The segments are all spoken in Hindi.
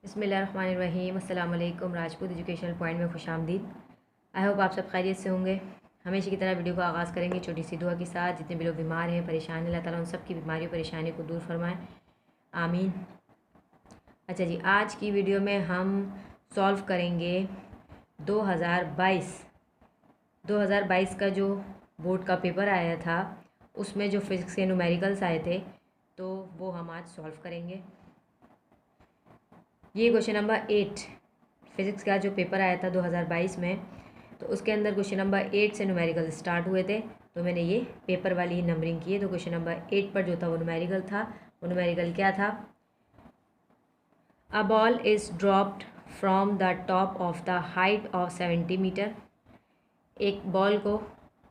बिस्मिल्लाहिर्रहमानिर्रहीम। अस्सलाम वालेकुम। राजपूत एजुकेशनल पॉइंट में खुशामदीद। आई होप आप सब खैरियत से होंगे। हमेशा की तरह वीडियो को आगाज़ करेंगे छोटी सी दुआ के साथ। जितने भी लोग बीमार हैं, परेशान हैं, अल्लाह ताला उन सब की बीमारी परेशानी को दूर फरमाएँ, आमीन। अच्छा जी, आज की वीडियो में हम सॉल्व करेंगे 2022 का जो बोर्ड का पेपर आया था, उसमें जो फिज़िक्स के न्यूमेरिकल्स आए थे, तो वो हम आज सॉल्व करेंगे। ये क्वेश्चन नंबर 8 फिज़िक्स का जो पेपर आया था 2022 में, तो उसके अंदर क्वेश्चन नंबर 8 से न्यूमेरिकल स्टार्ट हुए थे, तो मैंने ये पेपर वाली ही नंबरिंग की है। तो क्वेश्चन नंबर 8 पर जो था वो न्यूमेरिकल था। वो न्यूमेरिकल क्या था? A ball is dropped from the top of the height of 70 metre. एक बॉल को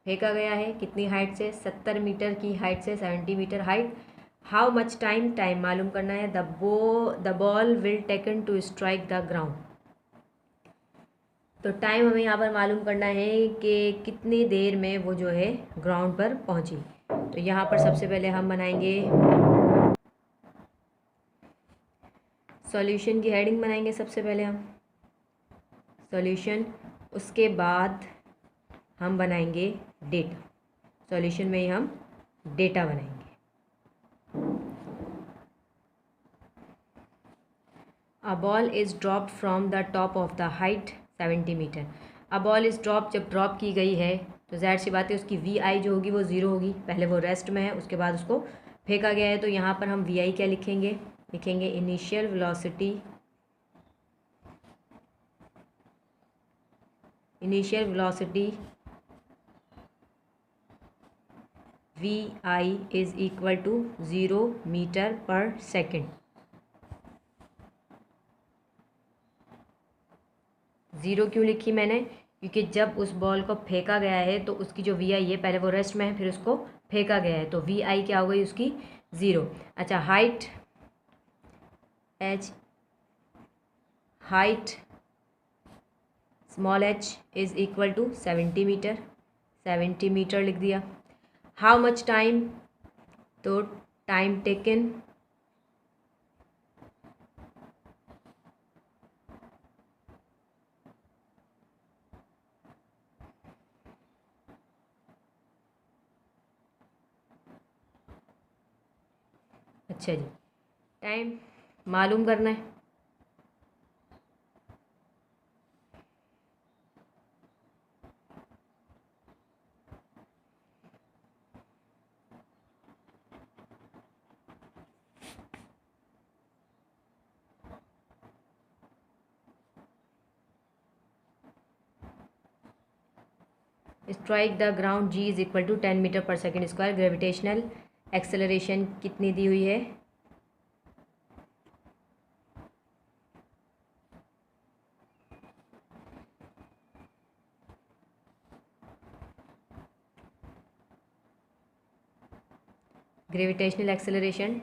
फेंका गया है कितनी हाइट से? 70 मीटर की हाइट से, 70 metre height. How much time मालूम करना है। The ball will taken to strike the ground. तो टाइम हमें यहाँ पर मालूम करना है कि कितनी देर में वो जो है ग्राउंड पर पहुँची। तो यहाँ पर सबसे पहले हम बनाएंगे सॉल्यूशन की हेडिंग बनाएंगे। सबसे पहले हम सॉल्यूशन, उसके बाद हम बनाएंगे डेटा। सॉल्यूशन में ही हम डेटा बनाएंगे। A ball is dropped from the top of the height 70 metre. A ball is drop, जब ड्रॉप की गई है तो ज़ाहिर सी बात है उसकी वी आई जो होगी वो ज़ीरो होगी। पहले वो रेस्ट में है, उसके बाद उसको फेंका गया है, तो यहाँ पर हम वी आई क्या लिखेंगे? लिखेंगे initial velocity. Initial velocity V I is equal to 0 metre पर सेकेंड। 0 क्यों लिखी मैंने? क्योंकि जब उस बॉल को फेंका गया है तो उसकी जो वी आई है, पहले वो रेस्ट में है, फिर उसको फेंका गया है, तो वी आई क्या हो गई उसकी? 0। अच्छा, height small h is equal to 70 metre. 70 metre लिख दिया। हाउ मच टाइम, तो टाइम टेकन अच्छा जी, टाइम मालूम करना है। Strike the ground G is equal to 10 metre पर सेकेंड स्क्वायर। ग्रेविटेशनल एक्सेलरेशन कितनी दी हुई है? ग्रेविटेशनल एक्सेलरेशन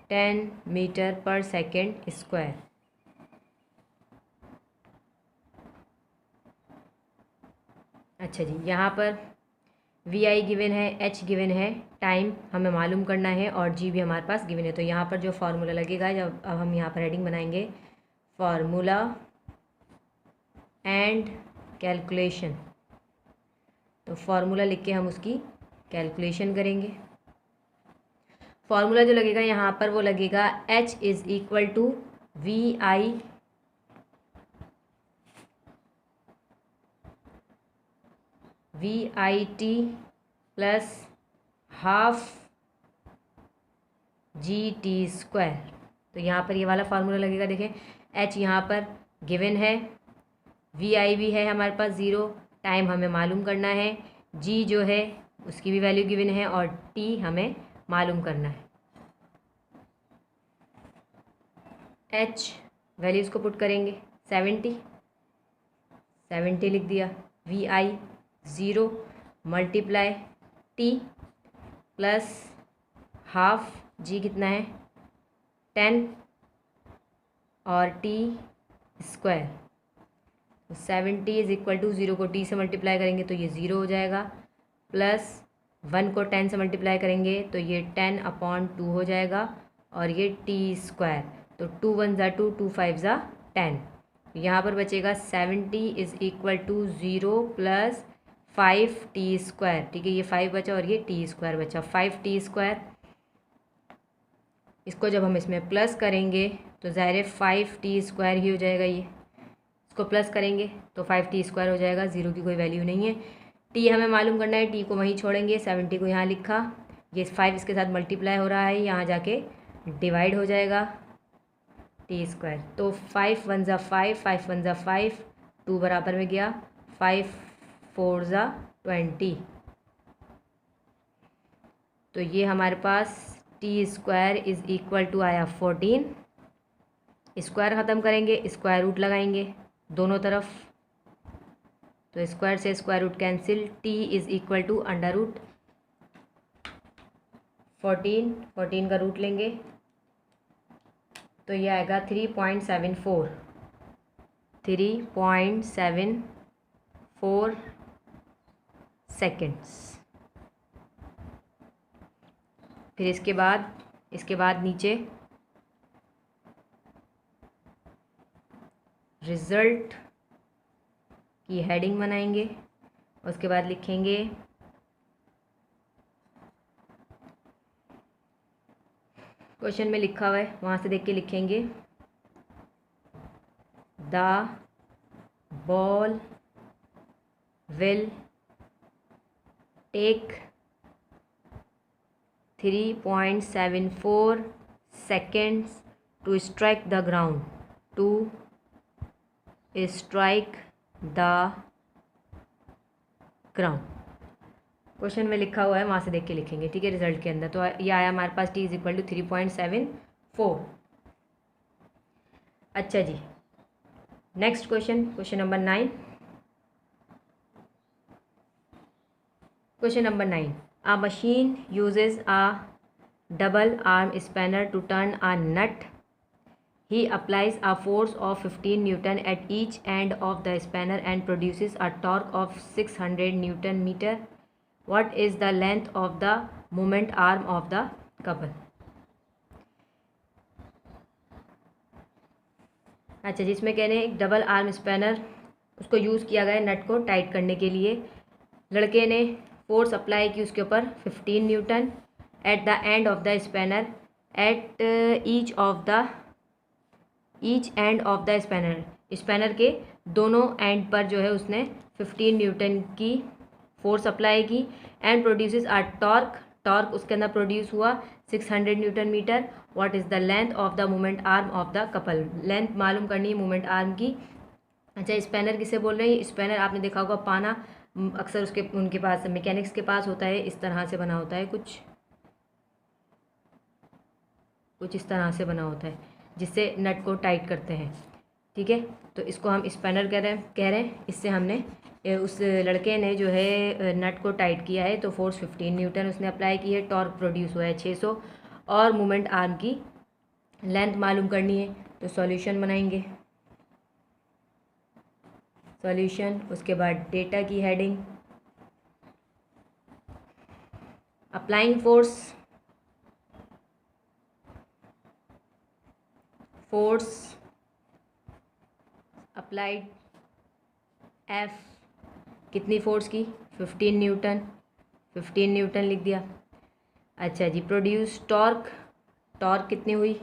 10 मीटर पर सेकेंड स्क्वायर। अच्छा जी, यहाँ पर वी आई गिवन है, एच गिवन है, टाइम हमें मालूम करना है और जी भी हमारे पास गिवन है। तो यहाँ पर जो फार्मूला लगेगा, जब अब हम यहाँ पर हेडिंग बनाएंगे फार्मूला एंड कैलकुलेशन, तो फार्मूला लिख के हम उसकी कैलकुलेशन करेंगे। फार्मूला जो लगेगा यहाँ पर वो लगेगा H is equal to V I T plus half G T square. तो यहाँ पर ये वाला फार्मूला लगेगा। देखें, एच यहाँ पर गिवन है, वी आई भी है हमारे पास 0, टाइम हमें मालूम करना है, जी जो है उसकी भी वैल्यू गिवन है और टी हमें मालूम करना है। एच वैल्यूज़ को पुट करेंगे, 70 लिख दिया। V I 0 multiply T plus half G कितना है 10 और T square. 70 is equal to 0 को टी से मल्टीप्लाई करेंगे तो ये 0 हो जाएगा, प्लस 1 को 10 से मल्टीप्लाई करेंगे तो ये 10/2 हो जाएगा और ये टी स्क्वायर। तो 2 1 ज़ा 2, 2 5 ज़ा 10। यहाँ पर बचेगा 70 is equal to 0 plus 5t²। ठीक है, ये 5 बचा और ये t² बचा, 5t²। इसको जब हम इसमें प्लस करेंगे तो ज़ाहिर है 5t² ही हो जाएगा। ये इसको प्लस करेंगे तो 5t² हो जाएगा, ज़ीरो की कोई वैल्यू नहीं है। टी हमें मालूम करना है, टी को वहीं छोड़ेंगे, 70 को यहाँ लिखा, ये 5 इसके साथ मल्टीप्लाई हो रहा है, यहाँ जाके डिवाइड हो जाएगा t²। तो 5 1 ज़ा 5, 5 1 ज़ा 5, 2 बराबर में गया, 5 4 ज़ा 20। तो ये हमारे पास t² इज़ इक्वल टू आया 14। स्क्वायर ख़त्म करेंगे, स्क्वायर रूट लगाएंगे दोनों तरफ, तो स्क्वायर से square root cancel, t is equal to under root 14, 14 का रूट लेंगे तो ये आएगा 3.74, 3.74 सेकेंड्स। फिर इसके बाद नीचे रिज़ल्ट की हेडिंग बनाएंगे, उसके बाद लिखेंगे क्वेश्चन में लिखा हुआ है, वहाँ से देख के लिखेंगे the ball will take 3.74 seconds to strike the ground, to strike the ground। Question में लिखा हुआ है, वहाँ से देख के लिखेंगे। ठीक है, रिजल्ट के अंदर तो ये आया हमारे पास t इज़ इक्वल टू 3.74। अच्छा जी, next question number 9। Question number 9, a machine uses a double arm spanner to turn a nut. He applies a force of 15 Newton at each end of the spanner and produces a torque of 600 Newton meter. What is the length of the movement arm of the couple? अच्छा, जिसमें कह रहे हैं एक डबल आर्म स्पैनर उसको यूज़ किया गया नट को टाइट करने के लिए। लड़के ने फोर्स अप्लाई की उसके ऊपर 15 Newton at the end of the spanner, at each end of the spanner के दोनों एंड पर जो है उसने 15 न्यूटन की फोर्स अप्लाई की, एंड प्रोड्यूसेस अ टॉर्क उसके अंदर प्रोड्यूस हुआ 600 newton metre. What is the length of the movement arm of the couple? Length मालूम करनी है मूवमेंट आर्म की। अच्छा, स्पैनर किसे बोल रहे हैं? स्पैनर आपने देखा होगा पाना अक्सर उनके पास मैकेनिक्स के पास होता है, इस तरह से बना होता है, कुछ इस तरह से बना होता है जिससे नट को टाइट करते हैं। ठीक है, तो इसको हम स्पैनर कह रहे हैं। इससे हमने उस लड़के ने जो है नट को टाइट किया है, तो फोर्स 15 न्यूटन उसने अप्लाई की है, टॉर्क प्रोड्यूस हुआ है 600, और मूवमेंट आर्म की लेंथ मालूम करनी है। तो सॉल्यूशन बनाएंगे, सॉल्यूशन, उसके बाद डेटा की heading, applying force applied F, कितनी फोर्स की? 15 न्यूटन, 15 न्यूटन लिख दिया। अच्छा जी, प्रोड्यूस टॉर्क कितनी हुई?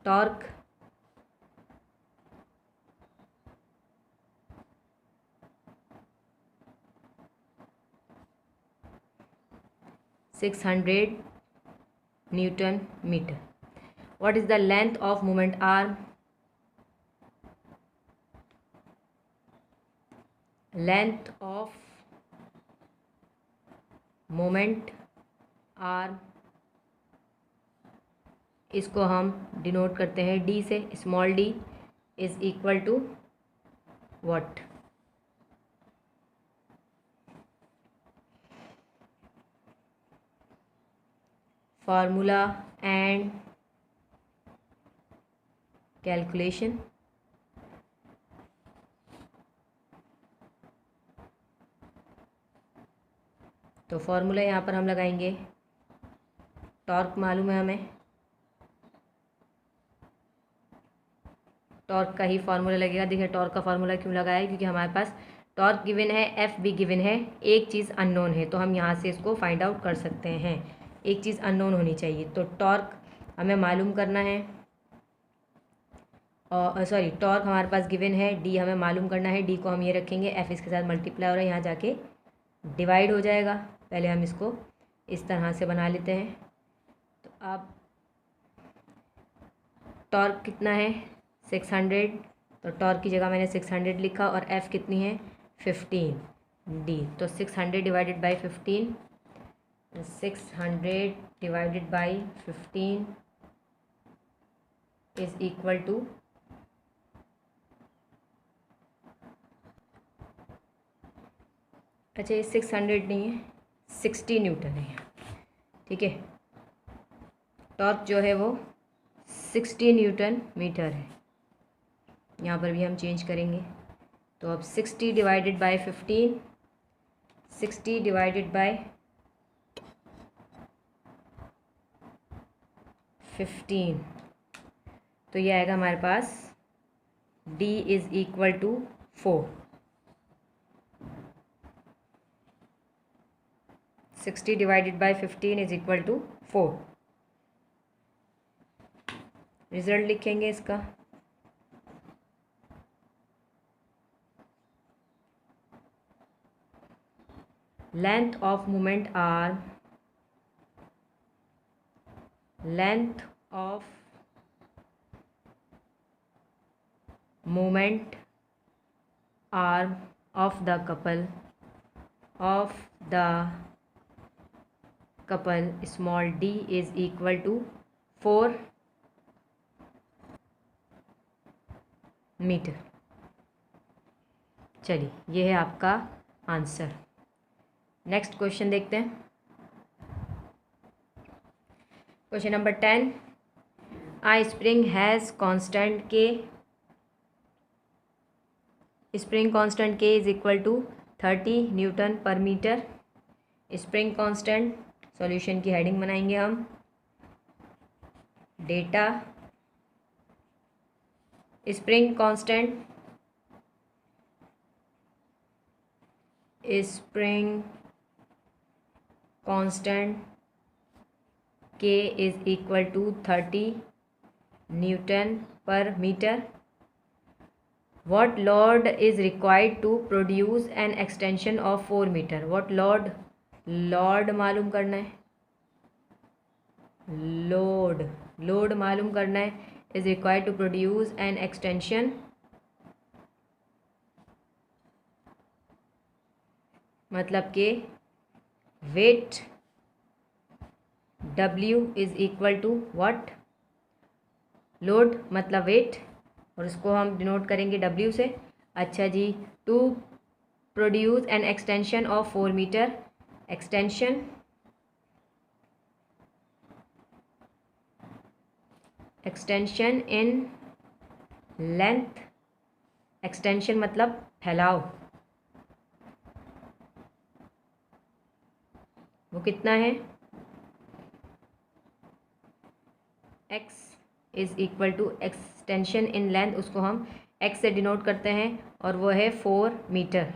Torque 600 newton metre. What is the length of movement arm? Length of moment arm, इसको हम डिनोट करते हैं डी से, small D is equal to what? Formula and calculation. तो फॉर्मूला यहाँ पर हम लगाएंगे, टॉर्क मालूम है हमें, टॉर्क का ही फार्मूला लगेगा। देखिए टॉर्क का फार्मूला क्यों लगाया है, क्योंकि हमारे पास टॉर्क गिवन है, एफ भी गिवन है, एक चीज़ अननोन है, तो हम यहाँ से इसको फाइंड आउट कर सकते हैं। एक चीज़ अननोन होनी चाहिए, तो टॉर्क हमें मालूम करना है, और सॉरी टॉर्क हमारे पास गिवन है, डी हमें मालूम करना है, डी को हम ये रखेंगे, एफ इसके साथ मल्टीप्लाई हो रहा है, यहाँ जाके डिवाइड हो जाएगा। पहले हम इसको इस तरह से बना लेते हैं। तो अब टॉर्क कितना है 600, तो टॉर्क की जगह मैंने 600 लिखा, और एफ़ कितनी है 15 डी, तो 600 divided by 15, 600 divided by 15 is equal to, अच्छा ये 600 नहीं है, 60 न्यूटन है, ठीक है। टॉर्क जो है वो 60 न्यूटन मीटर है। यहाँ पर भी हम चेंज करेंगे, तो अब 60 डिवाइडेड बाई 15, 60 डिवाइडेड बाई 15, तो ये आएगा हमारे पास D is equal to 4। 60 divided by 15 is equal to 4। Result लिखेंगे इसका, length of movement arm, length of movement arm of the couple small d is equal to 4 metre. चलिए ये है आपका आंसर। नेक्स्ट क्वेश्चन देखते हैं, question number 10, a spring has constant K, spring constant K is equal to 30 newton पर मीटर। स्प्रिंग कांस्टेंट, सॉल्यूशन की हेडिंग बनाएंगे हम, data spring constant, spring constant K is equal to 30 newton पर metre. What load is required to produce an extension of 4 metre? What load, load मालूम करना है, लोड मालूम करना है, is required to produce an extension, मतलब कि weight W is equal to what? Load मतलब weight, और इसको हम डिनोट करेंगे W से। अच्छा जी, to produce an extension of 4 metre, extension in length, extension मतलब फैलाव, वो कितना है, x is equal to extension in length, उसको हम x से डिनोट करते हैं, और वो है 4 metre.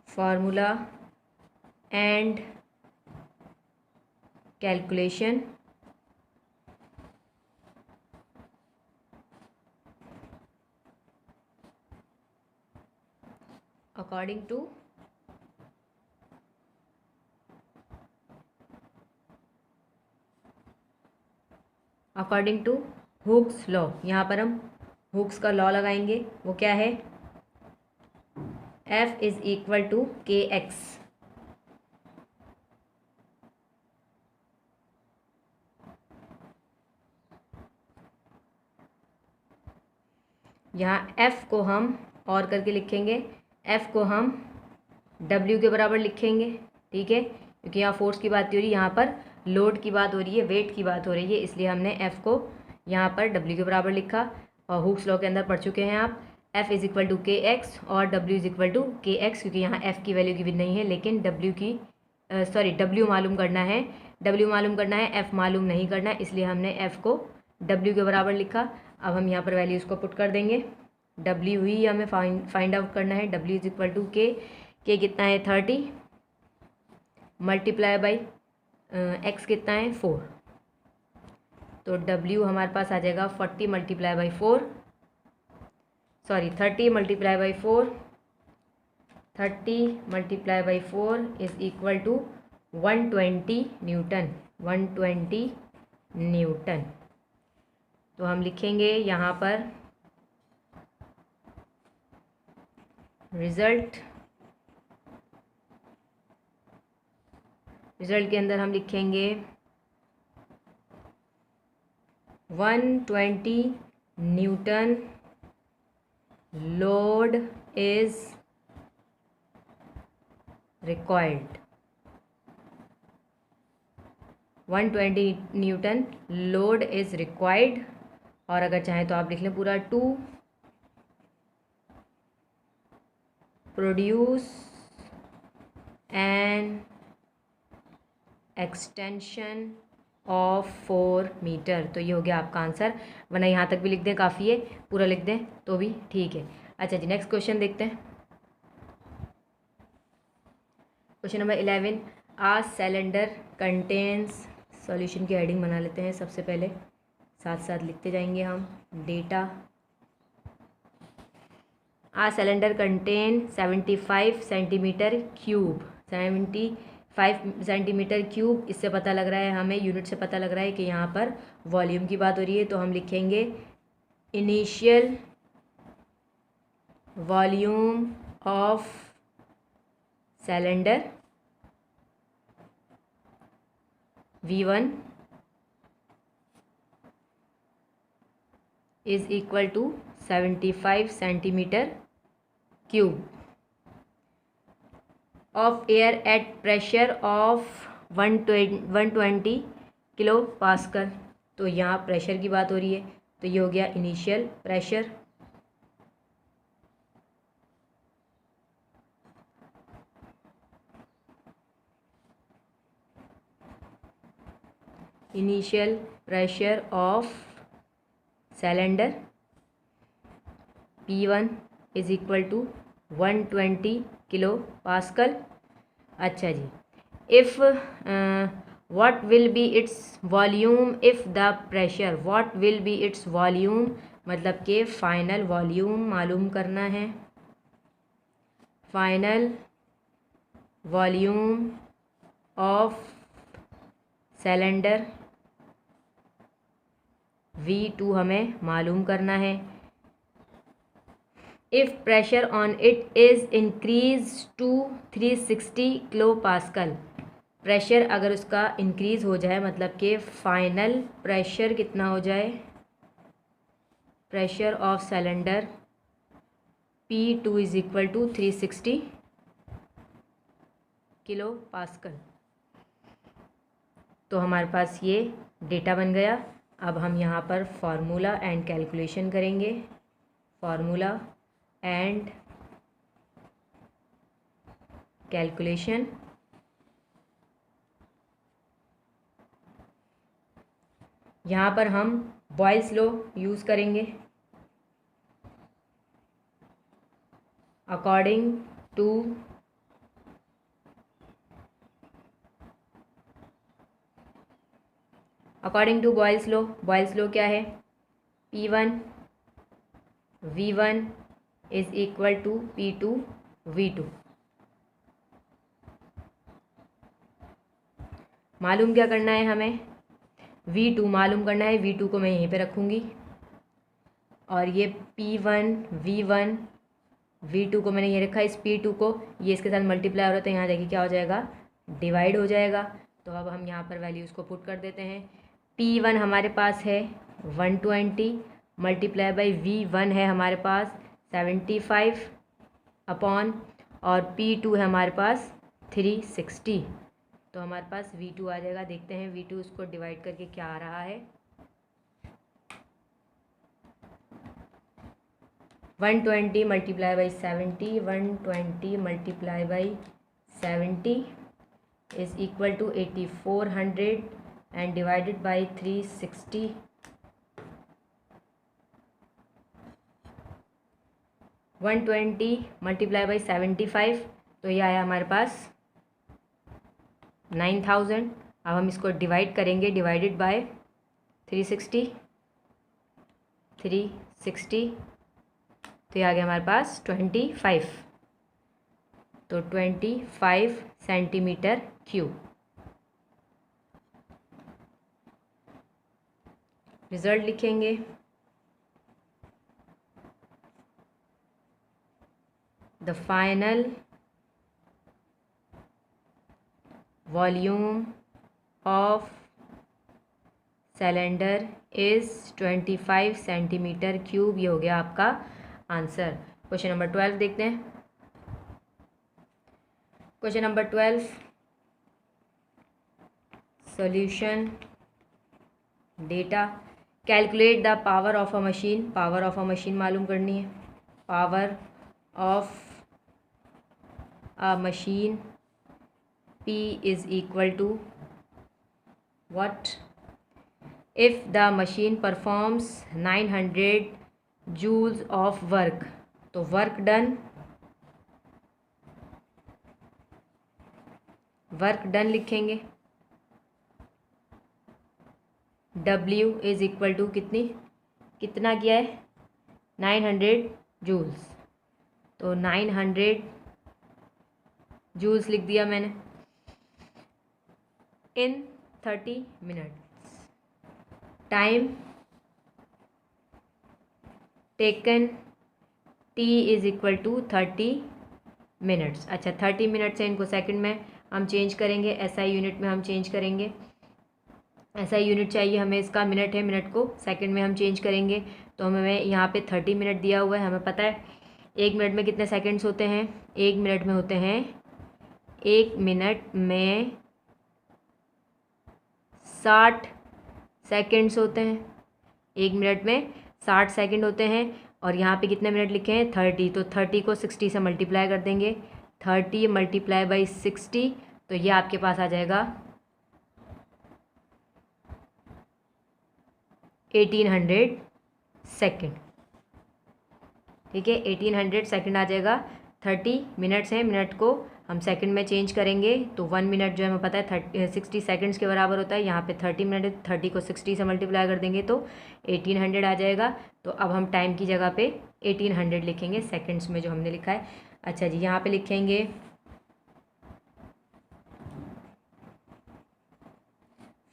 Formula and calculation, according to Hooke's law. यहाँ पर हम हुक्स का लॉ लगाएंगे, वो क्या है, F is equal to KX। यहाँ F को हम और करके लिखेंगे, F को हम W के बराबर लिखेंगे, ठीक है, क्योंकि यहाँ फोर्स की बात हो रही है, यहाँ पर लोड की बात हो रही है, वेट की बात हो रही है, इसलिए हमने F को यहाँ पर W के बराबर लिखा। और हुक्स लॉ के अंदर पढ़ चुके हैं आप, F is equal to KX और W is equal to KX, क्योंकि यहाँ F की वैल्यू गिवन नहीं है लेकिन W की सॉरी डब्ल्यू मालूम करना है, डब्ल्यू मालूम करना है, एफ़ मालूम नहीं करना है, इसलिए हमने एफ़ को डब्ल्यू के बराबर लिखा। अब हम यहाँ पर वैल्यूज़ को पुट कर देंगे। डब्ल्यू ही हमें फाइंड आउट करना है। डब्ल्यू इज इक्वल टू के कितना है 30 मल्टीप्लाई बाई एक्स कितना है 4। तो डब्ल्यू हमारे पास आ जाएगा 40 multiply by 4, sorry 30 multiply by 4, 30 multiply by 4 is equal to 120 newton, 120 newton. तो हम लिखेंगे यहाँ पर रिज़ल्ट के अंदर हम लिखेंगे 120 newton load is required, 120 newton load is required. और अगर चाहें तो आप लिख लें पूरा to produce an extension of 4 metre. तो ये हो गया आपका आंसर, वरना यहाँ तक भी लिख दें काफ़ी है, पूरा लिख दें तो भी ठीक है। अच्छा जी, नेक्स्ट क्वेश्चन देखते हैं। क्वेश्चन नंबर 11, आ सिलेंडर कंटेन्स, सॉल्यूशन की हेडिंग बना लेते हैं सबसे पहले, साथ साथ लिखते जाएंगे हम। Data, a cylinder contain 75 centimetre cube, 75 centimetre cube. इससे पता लग रहा है हमें, यूनिट से पता लग रहा है कि यहाँ पर वॉल्यूम की बात हो रही है। तो हम लिखेंगे initial volume of cylinder V1 is equal to 75 centimetre cube of air at pressure of 120 kilo pascal. तो यहाँ प्रेशर की बात हो रही है, तो ये हो गया initial pressure. Initial pressure of cylinder P1 is equal to 120 kilo pascal. अच्छा जी, if what will be its volume if the pressure, what will be its volume मतलब कि फाइनल वॉल्यूम मालूम करना है, final volume of cylinder V2 हमें मालूम करना है। If pressure on it is increase to 360 kilo pascal, pressure अगर उसका इंक्रीज़ हो जाए मतलब कि फाइनल प्रेशर कितना हो जाए, pressure of cylinder P2 is equal to 360 kilo pascal. तो हमारे पास ये डेटा बन गया। अब हम यहाँ पर फार्मूला एंड कैलकुलेशन करेंगे, फार्मूला एंड कैलकुलेशन। यहाँ पर हम बॉयल्स लॉ यूज़ करेंगे। अकॉर्डिंग टू बॉयल्स लॉ क्या है, P1 V1 is equal to P2 V2। मालूम क्या करना है हमें, V2 मालूम करना है। V2 को मैं यहीं पे रखूँगी और ये P1 V1 V2 को मैंने ये रखा, इस P2 को ये इसके साथ मल्टीप्लाई हो रहा है, तो यहाँ देखिए क्या हो जाएगा, डिवाइड हो जाएगा। तो अब हम यहाँ पर वैल्यूज़ को पुट कर देते हैं। P1 हमारे पास है 120 मल्टीप्लाई बाई V1 है हमारे पास 75 अपॉन, और P2 है हमारे पास 360। तो हमारे पास V2 आ जाएगा। देखते हैं V2 उसको डिवाइड करके क्या आ रहा है। 120 multiply by 70, 120 multiply by 70 is equal to 8400 and divided by 360. 120 multiply by 75, तो ये आया हमारे पास 9000। अब हम इसको डिवाइड करेंगे, डिवाइडेड बाय 360, तो ये आ गया हमारे पास 25, तो 25 सेंटीमीटर क्यूब। रिजल्ट लिखेंगे, the final volume of cylinder is 25 centimetre cube. ये हो गया आपका आंसर। क्वेश्चन नंबर 12 देखते हैं। Question number 12, solution data. Calculate the power of a machine. Power of a machine मालूम करनी है। Power of a machine P is equal to what? If the machine performs 900 joules of work, तो वर्क डन लिखेंगे। W इज इक्वल टू कितना किया है? 900 जूल्स, तो 900 जूल्स लिख दिया मैंने। इन 30 minutes, time taken T is equal to 30 minutes. अच्छा, 30 मिनट से इनको सेकंड में हम चेंज करेंगे, SI यूनिट में हम चेंज करेंगे। SI यूनिट चाहिए हमें, इसका मिनट है, मिनट को सेकंड में हम चेंज करेंगे। तो हमें यहाँ पे 30 मिनट दिया हुआ है, हमें पता है 1 मिनट में कितने सेकंड्स होते हैं? 1 मिनट में होते हैं, 1 मिनट में 60 सेकंड्स होते हैं। 1 मिनट में 60 सेकंड होते हैं। और यहाँ पे कितने मिनट लिखे हैं? 30, तो 30 को 60 से मल्टीप्लाई कर देंगे। 30 मल्टीप्लाई बाई 60, तो ये आपके पास आ जाएगा 1800 सेकंड। ठीक है, 1800 सेकंड आ जाएगा। 30 मिनट्स हैं, मिनट को हम सेकंड में चेंज करेंगे तो 1 मिनट जो है हमें पता है 60 सेकंड्स के बराबर होता है। यहाँ पे 30 मिनट है, 30 को 60 से मल्टीप्लाई कर देंगे तो 1800 आ जाएगा। तो अब हम टाइम की जगह पे 1800 लिखेंगे सेकंड्स में जो हमने लिखा है। अच्छा जी, यहाँ पे लिखेंगे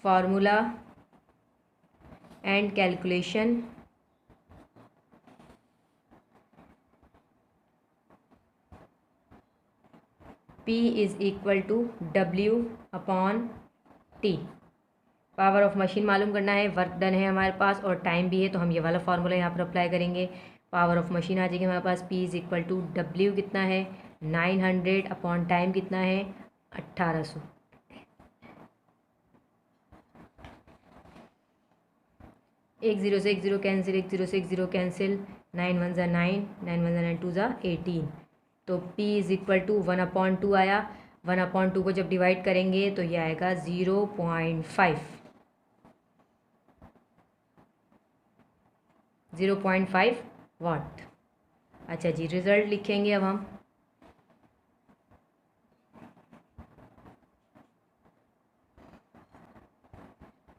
formula and calculation. P is equal to W upon T। Power of machine मालूम करना है, वर्क डन है हमारे पास और टाइम भी है, तो हम ये वाला फार्मूला यहाँ पर अप्लाई करेंगे। पावर ऑफ मशीन आ जाएगी हमारे पास, P is equal to W कितना है? 900 अपॉन टाइम कितना है? 1800। एक जीरो से एक जीरो कैंसिल, एक जीरो से एक जीरो कैंसिल, 9 1 ज़ा 9, 9 1 ज़ा 9, 2 ज़ा 18। तो P इज़ इक्वल टू 1/2 आया। 1/2 को जब डिवाइड करेंगे तो ये आएगा 0.5, 0.5 वाट। अच्छा जी, रिजल्ट लिखेंगे अब हम।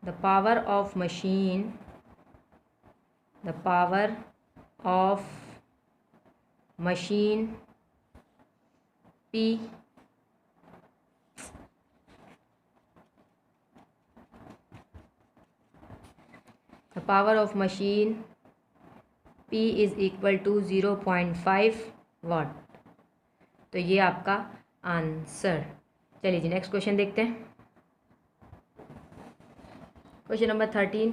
The power of machine, the power of machine P the power of machine P is equal to 0.5 वाट। तो ये आपका आंसर। चलिए जी, नेक्स्ट क्वेश्चन देखते हैं। Question number 13,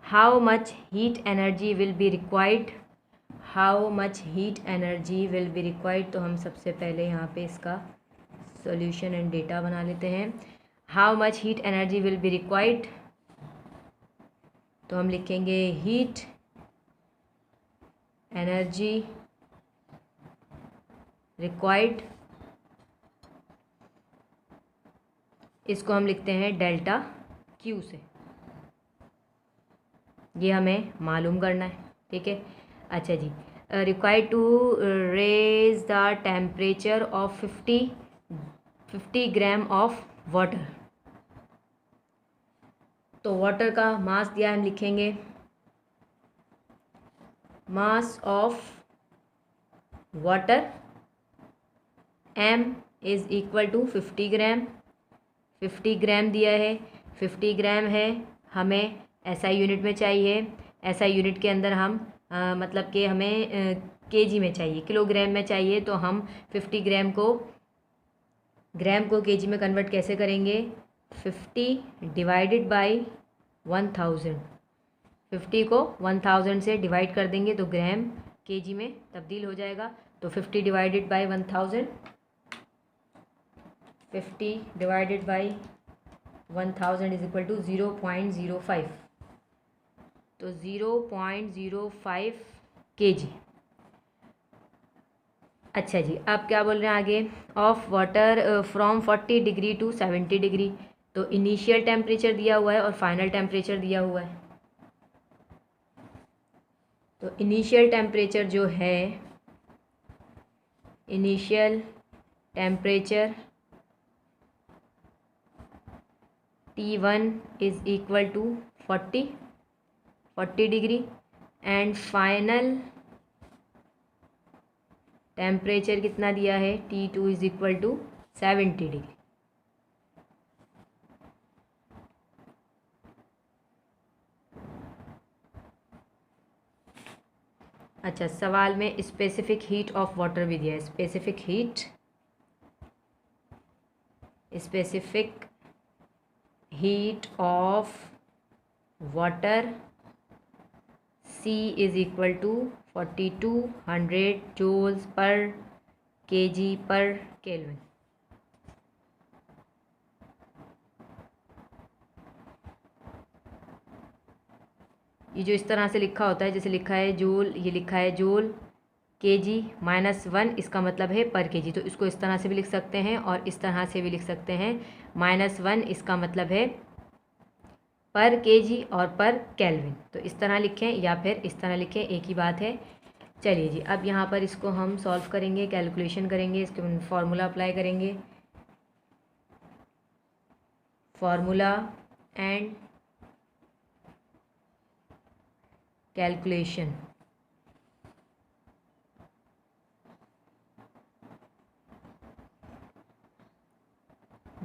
how much heat energy will be required. How much heat energy will be required. तो हम सबसे पहले यहाँ पे इसका सॉल्यूशन एंड डेटा बना लेते हैं। How much heat energy will be required, तो हम लिखेंगे हीट एनर्जी रिक्वायर्ड इसको हम लिखते हैं डेल्टा क्यू से, ये हमें मालूम करना है। ठीक है, अच्छा जी, required to raise the temperature of 50 gram of water. तो वाटर का मास दिया, हम लिखेंगे mass of water m is equal to 50 gram. 50 gram दिया है, 50 ग्राम है, हमें SI यूनिट में चाहिए। SI यूनिट के अंदर हम मतलब कि हमें केजी में चाहिए, किलोग्राम में चाहिए। तो हम 50 ग्राम को केजी में कन्वर्ट कैसे करेंगे? 50 डिवाइडेड बाई 1000, 50 को 1000 से डिवाइड कर देंगे तो ग्राम केजी में तब्दील हो जाएगा। तो 50 divided by 1000, 50 divided by 1000 is equal to 0.05। तो 0.05 kg। अच्छा जी, अब क्या बोल रहे हैं आगे? Of water from 40 degree to 70 degree. तो इनिशियल टेम्परेचर दिया हुआ है और फाइनल टेम्परेचर दिया हुआ है। तो इनिशियल टेम्परेचर जो है, initial temperature T1 is equal to 40 degree and final temperature कितना दिया है? T2 is equal to 70 degree. अच्छा, सवाल में स्पेसिफिक हीट ऑफ वाटर भी दिया है। Specific heat of water C is equal to 4200 joules पर केजी पर केल्विन। ये जो इस तरह से लिखा होता है, जैसे लिखा है जूल, ये लिखा है जूल, केजी -1, इसका मतलब है पर केजी। तो इसको इस तरह से भी लिख सकते हैं और इस तरह से भी लिख सकते हैं। -1 इसका मतलब है पर केजी और पर केल्विन। तो इस तरह लिखें या फिर इस तरह लिखें, एक ही बात है। चलिए जी, अब यहाँ पर इसको हम सॉल्व करेंगे, कैलकुलेशन करेंगे, इसके फार्मूला अप्लाई करेंगे। Formula and calculation.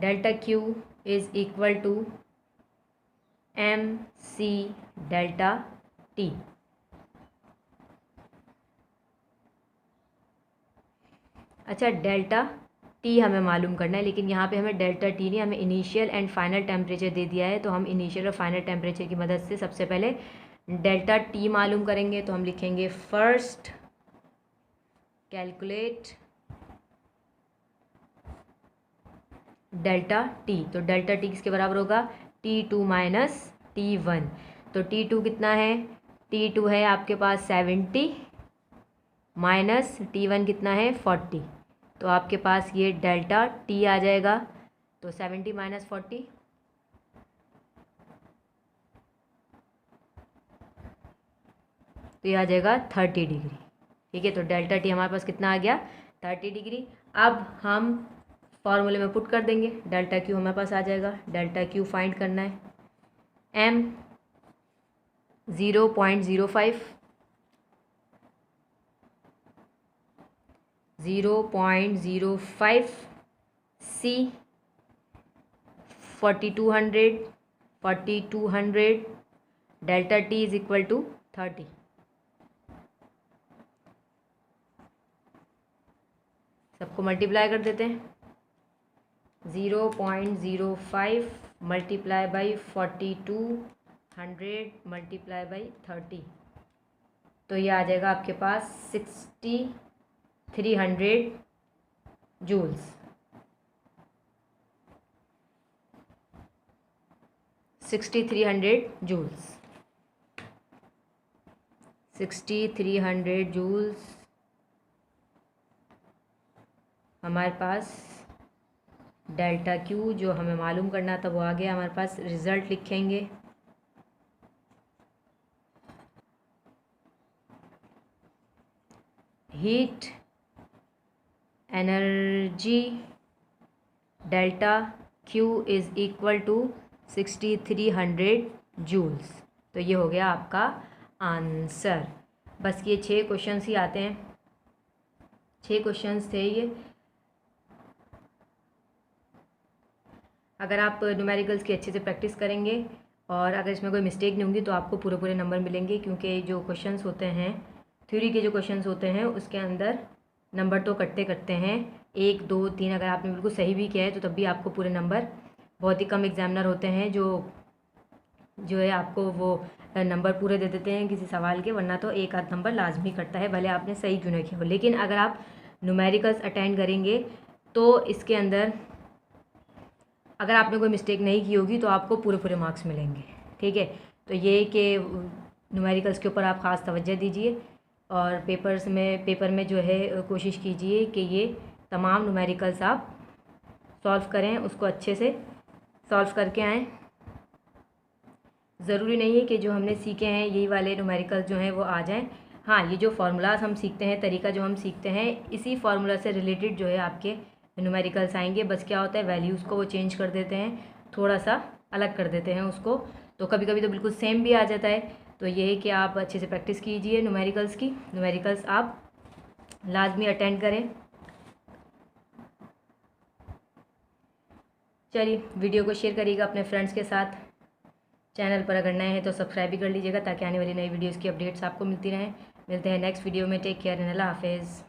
Delta Q is equal to MC delta T। अच्छा, डेल्टा T हमें मालूम करना है, लेकिन यहाँ पे हमें डेल्टा T नहीं, हमें इनिशियल एंड फाइनल टेम्परेचर दे दिया है। तो हम इनिशियल और फाइनल टेम्परेचर की मदद से सबसे पहले डेल्टा T मालूम करेंगे। तो हम लिखेंगे फर्स्ट कैलकुलेट डेल्टा T। तो डेल्टा T किसके बराबर होगा? T2 minus T1। तो T2 कितना है? T2 है आपके पास 70 माइनस T1 कितना है? 40। तो आपके पास ये डेल्टा T आ जाएगा। तो 70 माइनस 40, तो ये आ जाएगा 30 डिग्री। ठीक है, तो डेल्टा T हमारे पास कितना आ गया? 30 डिग्री। अब हम फॉर्मूले में पुट कर देंगे, डेल्टा Q हमारे पास आ जाएगा। डेल्टा Q फाइंड करना है। M 0.05, 0.05, C 4200, delta T is equal to 30। सबको मल्टीप्लाई कर देते हैं। 0.05 मल्टीप्लाई बाई 4200 मल्टीप्लाई बाई 30। तो ये आ जाएगा आपके पास 6300 जूल्स। 6300 जूल्स, 6300 जूल्स हमारे पास डेल्टा क्यू जो हमें मालूम करना था वो आ गया हमारे पास। रिज़ल्ट लिखेंगे, heat energy delta Q is equal to 6300 joules. तो ये हो गया आपका आंसर। बस ये 6 क्वेश्चंस ही आते हैं, 6 क्वेश्चंस थे ये। अगर आप न्यूमेरिकल्स की अच्छे से प्रैक्टिस करेंगे और अगर इसमें कोई मिस्टेक नहीं होंगी तो आपको पूरे पूरे नंबर मिलेंगे, क्योंकि जो क्वेश्चंस होते हैं थ्योरी के जो क्वेश्चंस होते हैं उसके अंदर नंबर तो कटते कटते हैं, 1 2 3 अगर आपने बिल्कुल सही भी किया है तो तब भी आपको पूरे नंबर, बहुत ही कम एग्जामिनर होते हैं जो है आपको वो नंबर पूरे दे देते हैं किसी सवाल के, वरना तो एक आध नंबर लाजमी कटता है भले आपने सही क्यों नहीं किया हो। लेकिन अगर आप न्यूमेरिकल्स अटेंड करेंगे तो इसके अंदर अगर आपने कोई मिस्टेक नहीं की होगी तो आपको पूरे पूरे मार्क्स मिलेंगे, ठीक है। तो ये कि न्यूमेरिकल्स के ऊपर आप ख़ास तवज्जो दीजिए और पेपर में जो है कोशिश कीजिए कि ये तमाम न्यूमेरिकल्स आप सॉल्व करें, उसको अच्छे से सॉल्व करके आएँ। ज़रूरी नहीं है कि जो हमने सीखे हैं यही वाले न्यूमेरिकल जो हैं वो आ जाएं। हाँ, ये जो फार्मूलाज हम सीखते हैं, तरीका जो हम सीखते हैं, इसी फार्मूला से रिलेटेड जो है आपके न्यूमेरिकल्स आएंगे। बस क्या होता है, वैल्यूज़ को वो चेंज कर देते हैं, थोड़ा सा अलग कर देते हैं उसको, तो कभी कभी तो बिल्कुल सेम भी आ जाता है। तो ये है कि आप अच्छे से प्रैक्टिस कीजिए न्यूमेरिकल्स की, न्यूमेरिकल्स आप लाजमी अटेंड करें। चलिए, वीडियो को शेयर करिएगा अपने फ्रेंड्स के साथ। चैनल पर अगर नए हैं तो सब्सक्राइब भी कर लीजिएगा ताकि आने वाली नई वीडियोज़ की अपडेट्स आपको मिलती रहें। मिलते हैं नेक्स्ट वीडियो में। टेक केयर एंड अल्लाह हाफिज़।